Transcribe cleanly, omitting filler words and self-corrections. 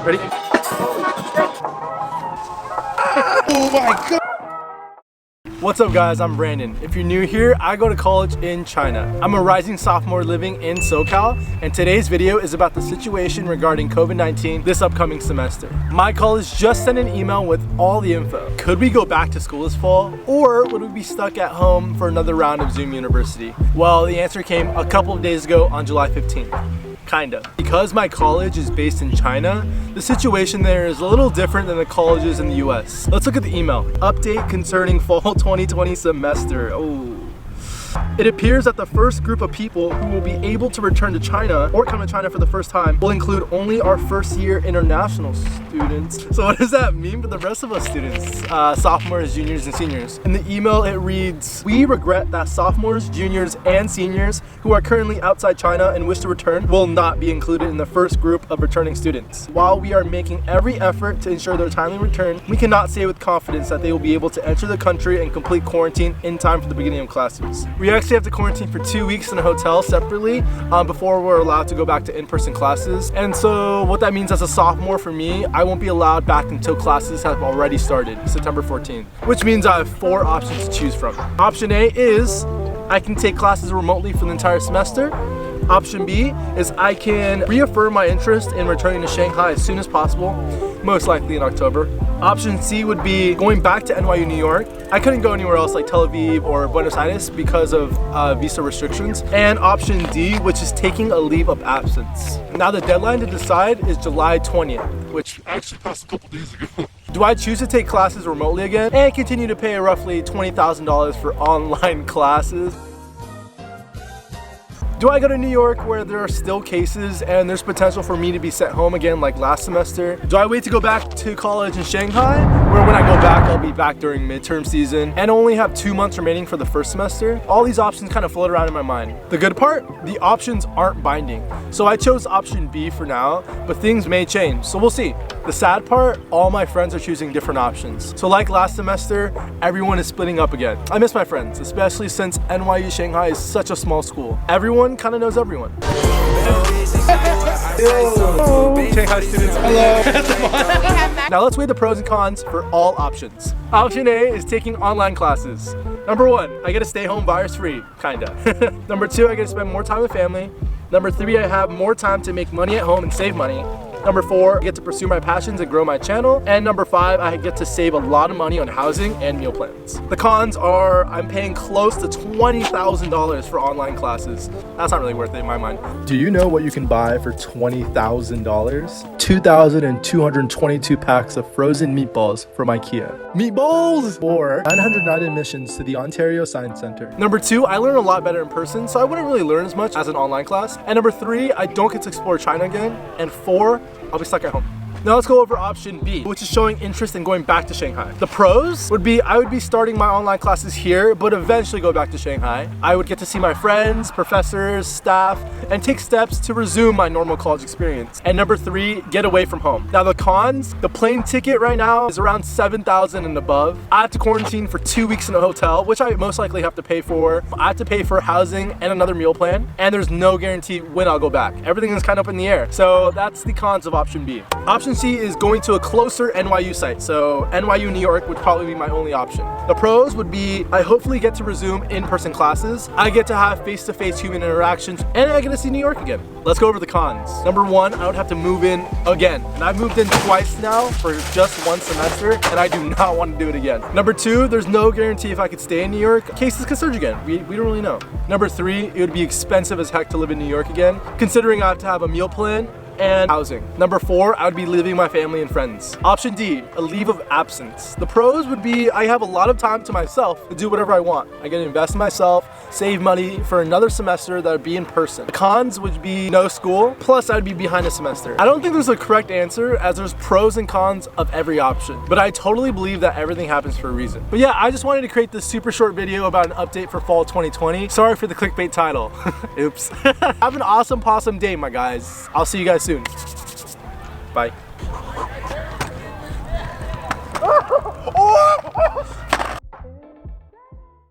Ready? Oh my god! What's up guys, I'm Brandon. If you're new here, I go to college in China. I'm a rising sophomore living in SoCal, and today's video is about the situation regarding COVID-19 this upcoming semester. My college just sent an email with all the info. Could we go back to school this fall, or would we be stuck at home for another round of Zoom University? Well, the answer came a couple of days ago on July 15th. Kinda. Because my college is based in China, the situation there is a little different than the colleges in the US. Let's look at the email. Update concerning fall 2020 semester. Oh. It appears that the first group of people who will be able to return to China or come to China for the first time will include only our first year international students. So what does that mean for the rest of us students? Sophomores, juniors, and seniors. In the email it reads, "We regret that sophomores, juniors, and seniors who are currently outside China and wish to return will not be included in the first group of returning students. While we are making every effort to ensure their timely return, we cannot say with confidence that they will be able to enter the country and complete quarantine in time for the beginning of classes. We actually have to quarantine for 2 weeks in a hotel separately before we're allowed to go back to in-person classes. And so what that means as a sophomore for me, I won't be allowed back until classes have already started, September 14th, which means I have 4 options to choose from. Option A is I can take classes remotely for the entire semester. Option B is I can reaffirm my interest in returning to Shanghai as soon as possible, most likely in October. Option C would be going back to NYU New York. I couldn't go anywhere else like Tel Aviv or Buenos Aires because of visa restrictions. And option D, which is taking a leave of absence. Now the deadline to decide is July 20th, which actually passed a couple days ago. Do I choose to take classes remotely again and continue to pay roughly $20,000 for online classes? Do I go to New York where there are still cases and there's potential for me to be sent home again like last semester? Do I wait to go back to college in Shanghai, where when I go back I'll be back during midterm season and only have 2 months remaining for the first semester? All these options kind of float around in my mind. The good part, the options aren't binding. So I chose option B for now, but things may change, so we'll see. The sad part, all my friends are choosing different options. So like last semester, everyone is splitting up again. I miss my friends, especially since NYU Shanghai is such a small school. Everyone kind of knows everyone. Shanghai students, hello. Now let's weigh the pros and cons for all options. Option A is taking online classes. Number 1, I get to stay home virus free, kinda. Number 2, I get to spend more time with family. Number 3, I have more time to make money at home and save money. Number 4, I get to pursue my passions and grow my channel. And number 5, I get to save a lot of money on housing and meal plans. The cons are I'm paying close to $20,000 for online classes. That's not really worth it in my mind. Do you know what you can buy for $20,000? 2,222 packs of frozen meatballs from IKEA. Meatballs! Or 909 admissions to the Ontario Science Center. Number 2, I learn a lot better in person, so I wouldn't really learn as much as an online class. And number 3, I don't get to explore China again. And 4, I'll be stuck at home. Now let's go over option B, which is showing interest in going back to Shanghai. The pros would be I would be starting my online classes here, but eventually go back to Shanghai. I would get to see my friends, professors, staff, and take steps to resume my normal college experience. And number 3, get away from home. Now the cons, the plane ticket right now is around $7,000 and above. I have to quarantine for 2 weeks in a hotel, which I most likely have to pay for. I have to pay for housing and another meal plan, and there's no guarantee when I'll go back. Everything is kind of up in the air. So that's the cons of option B. Option C is going to a closer NYU site, so NYU New York would probably be my only option. The pros would be I hopefully get to resume in-person classes, I get to have face-to-face human interactions, and I get to see New York again. Let's go over the cons. Number 1, I would have to move in again, and I've moved in twice now for just 1 semester, and I do not want to do it again. Number 2, there's no guarantee if I could stay in New York. Cases could surge again. We don't really know. Number 3, it would be expensive as heck to live in New York again, considering I have to have a meal plan and housing. Number 4, I would be leaving my family and friends. Option D, a leave of absence. The pros would be I have a lot of time to myself to do whatever I want. I get to invest in myself, save money for another semester that would be in person. The cons would be no school, plus I'd be behind a semester. I don't think there's a correct answer as there's pros and cons of every option, but I totally believe that everything happens for a reason. But yeah, I just wanted to create this super short video about an update for fall 2020. Sorry for the clickbait title. Oops. Have an awesome possum day, my guys. I'll see you guys soon. Bye.